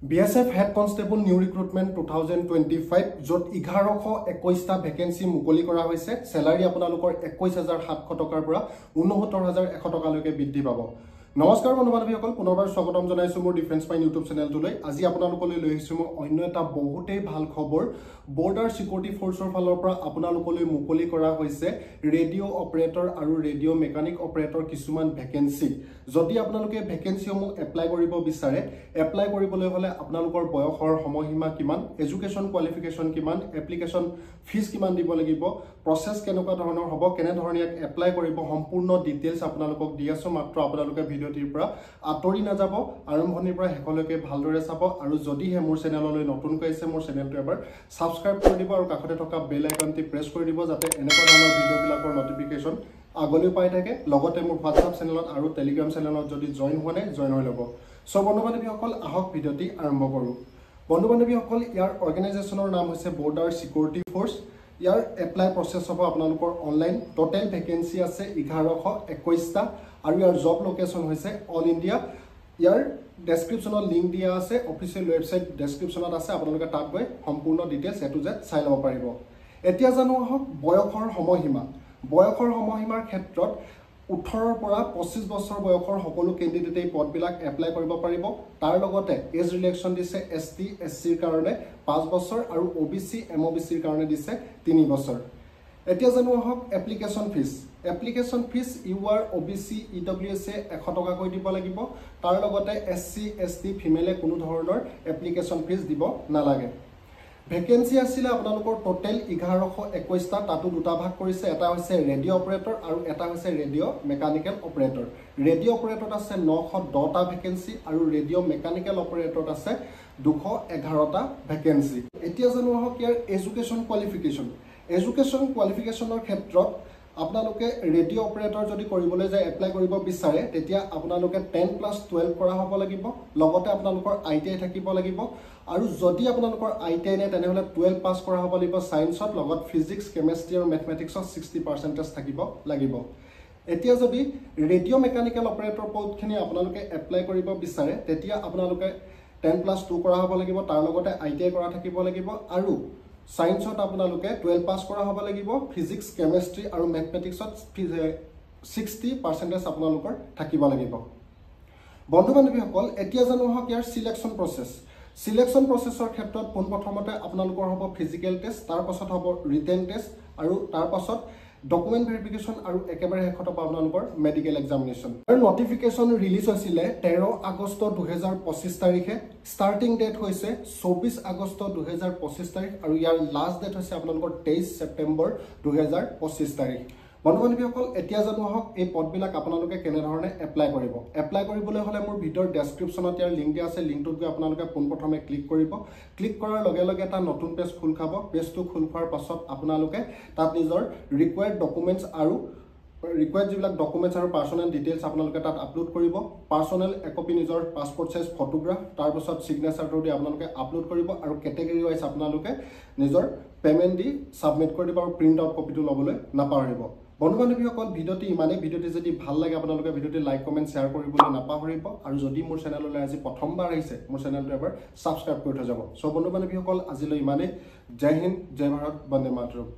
BSF Head Constable New Recruitment 2025 যত 1121টা vacancy মুকলি কৰা হৈছে স্যালাৰি আপোনালোকৰ 21700 টকাৰ পৰা 69100 টকালৈকে বৃদ্ধি পাব নমস্কাৰ বন্ধু-বান্ধৱীসকল পুনৰবাৰ স্বাগতম জনাইছো মোৰ ডিফেন্স পাইন ইউটিউব চেনেলটোলৈ আজি আপোনালোকলৈ লৈ আহিছো মই অন্য এটা বহুতেই ভাল খবৰ বৰ্ডাৰ সিকিউৰিটি ফোৰ্সৰ ফালৰ পৰা আপোনালোকলৈ মুকলি কৰা হৈছে ৰেডিও অপাৰেটৰ আৰু ৰেডিও মেকানিক অপাৰেটৰ কিছুমান ভ্যাকেন্সি যদি আপোনালোকে ভ্যাকেন্সিসমূহ এপ্লাই কৰিব বিচাৰে এপ্লাই কৰিবলৈ হলে আপোনালোকৰ বয়সৰ সময়সীমা কিমান এডুকেশন কোৱালিফিকেশন কিমান এপ্লিকেশন ফিজ কিমান দিব লাগিব প্ৰসেস কেনেকুৱা ধৰণৰ হ'ব কেনে ধৰণে এপ্লাই কৰিব সম্পূৰ্ণ ডিটেইলছ আপোনালোকক দি আছো মাত্ৰ আপোনালোকে ভিডিওটিৰ পৰা আতৰি না যাব আৰম্ভণিৰ পৰা শেষলৈকে ভালদৰে চাব আৰু যদি হে মোৰ চেনেললৈ নতুনকৈ আছে মোৰ চেনেলটো এবাৰ সাবস্ক্ৰাইব কৰি দিব আৰু কাষতে থকা বেল আইকনটি প্ৰেছ কৰি দিব যাতে এনেকুৱা ধৰণৰ ভিডিওবিলাকৰ নটিফিকেশন আগলৈ পাই থাকে লগতে মোৰ WhatsApp চেনেলত আৰু Telegram চেনেলত যদি জয়েন হোৱা নাই জয়েন হৈ ল'ব সো বন্ধু-বান্ধৱীসকল আহক ভিডিওটি আৰম্ভ কৰো বন্ধু-বান্ধৱীসকল ইয়াৰ অৰ্গানাইজেচনৰ নাম হৈছে বৰ্ডাৰ সিকিউৰিটি ফোৰ্স ইয়াৰ এপ্লাই প্ৰসেস হ'ব আপোনালোকৰ অনলাইন টোটাল ভ্যাকেন্সি আছে 1121টা আৰু ইয়াৰ জব লোকেশন হৈছে অল ইন্ডিয়া ইয়াৰ ডেসক্ৰিপচনত লিংক দিয়া আছে অফিচিয়েল ওয়েবসাইট ডেসক্ৰিপচনত আছে আপোনালোকে তাত গৈ সম্পূৰ্ণ ডিটেইলছ এ টু জেড চাই ল'ব পাৰিব এতিয়া জানো আহক বয়সৰ সময়সীমাৰ ক্ষেত্ৰত 18 পৰা 25 বছৰ বয়সৰ সকলো ক্যান্ডিডেট এই পদবিলাক এপ্লাই কৰিব পাৰিব তাৰ লগতে এজ ৰিলেকশন দিছে ST SC ৰ কাৰণে 5 বছৰ আৰু OBC MOBC ৰ কাৰণে দিছে 3 বছৰ এতিয়া জানো আহক application fees UR OBC EWS 100 টকা কৈ দিব লাগিব তাৰ লগতে SC ST ফিমেলে কোনো ধৰণৰ এপ্লিকেশন ফিজ দিব নালাগে ভ্যাকেন্সি আছিল আপোনালোকৰ টোটাল 1121টা তাতো দুটা ভাগ কৰিছে এটা হৈছে ৰেডিও অপাৰেটৰ আৰু এটা হৈছে ৰেডিও মেকানিক্যাল অপাৰেটৰ ৰেডিও অপাৰেটৰত আছে 910টা ভ্যাকেন্সি আৰু ৰেডিও মেকানিক্যাল অপাৰেটৰত আছে 211টা ভ্যাকেন্সি এতিয়া জানো আহক ইয়াৰ এডুকেশন কোৱালিফিকেশনৰ ক্ষেত্ৰত আপোনালোকে ৰেডিও অপাৰেটৰ যদি কৰিবলৈ যায় এপ্লাই কৰিব বিচাৰে তেতিয়া আপোনালোকে 10+12 কৰা হ'ব লাগিব লগতে আপোনালোকৰ ITI থাকিব লাগিব আৰু যদি আপোনালোকৰ ITI নাই তেনেহলে 12 পাস কৰা হ'ব লাগিব সায়েন্সত লগত ফিজিক্স কেমিষ্ট্ৰি আৰু ম্যাথমেটিক্সত 60% থাকিব লাগিব এতিয়া যদি ৰেডিও মেকানিক্যাল অপাৰেটৰ পদখিনি আপোনালোকে এপ্লাই কৰিব বিচাৰে তেতিয়া আপোনালোকে 10+2 কৰা হ'ব লাগিব তাৰ লগতে ITI কৰা থাকিব লাগিব আৰু সায়েন্সত আপোনালোকে 12 পাস কৰা হ'ব লাগিব ফিজিক্স কেমিষ্ট্ৰি আৰু ম্যাথমেটিক্সত 60% আপোনালোকৰ থাকিব লাগিব বন্ধু-বান্ধৱীসকল এতিয়া জানো হক ইয়াৰ সিলেকশন প্ৰসেছৰ ক্ষেত্ৰত পোনপ্ৰথমতে আপোনালোকৰ হ'ব ফিজিক্যাল টেষ্ট তাৰ পাছত হ'ব ৰিটেন টেষ্ট আৰু তাৰ পাছত ডকুমেন্ট ভেৰিফিকেশন আৰু একেবাৰে শেষত আপোনালোকৰ মেডিকেল এক্সামিনেশন আৰু নটিফিকেশন ৰিলিজ হৈছিলে 13 আগষ্ট 2025 তাৰিখে ষ্টাৰ্টিং ডেট হৈছে 24 আগষ্ট 2025 তাৰিখ আৰু ইয়াৰ লাষ্ট ডেট হৈছে আপোনালোকৰ 23 ছেপ্টেম্বৰ 2025 তাৰিখ বন্ধু-বান্ধৱীসকল এতিয়া জানো আহক এই পদবিলাক আপোনালোকে কেনে ধৰণে এপ্লাই কৰিবলৈ হলে মোৰ ভিডিওৰ ডেসক্ৰিপচনত ইয়াৰ লিংক দিয়া আছে লিংকটোত গৈ আপোনালোকে পোনপ্ৰথমে ক্লিক কৰিব ক্লিক কৰাৰ লগে লগে এটা নতুন পেজ খোল খাব পেজটো খোল খোৱাৰ পাছত আপোনালোকে তাত নিজৰ ৰিকোয়াৰ্ড ডকুমেন্টস আৰু যিবিলাক ডকুমেন্টস আৰু পাৰ্সোনেল ডিটেইলছ আপোনালোকে তাত আপলোড কৰিব পাৰ্সোনেল একপি নিজৰ পাসপোৰ্ট সাইজ ফটোগ্ৰাফ তাৰ পাছত সিগনেচাৰটো দি আপোনালোকে আপলোড কৰিব আৰু ক্যাটেগৰি ওয়াইজ আপোনালোকে নিজৰ পেমেন্ট দি সাবমিট কৰি দিব আৰু প্ৰিন্ট আউট কপিটো লবলৈ নাপাহৰিব বন্ধু-বান্ধৱীসকল ভিডিওটি যদি ভাল লাগে আপোনালোকে ভিডিওটি লাইক কমেন্ট শেয়াৰ কৰিবলৈ নাপাহৰিব আৰু যদি মোৰ চেনেললৈ আজি প্ৰথমবাৰ আহিছে মোৰ চেনেলটো এবাৰ সাবস্ক্ৰাইব কৰি থৈ যাব সো বন্ধু-বান্ধৱীসকল আজিলৈ ইমানে জয় হিন্দ জয় ভাৰত বন্দে মাতৰম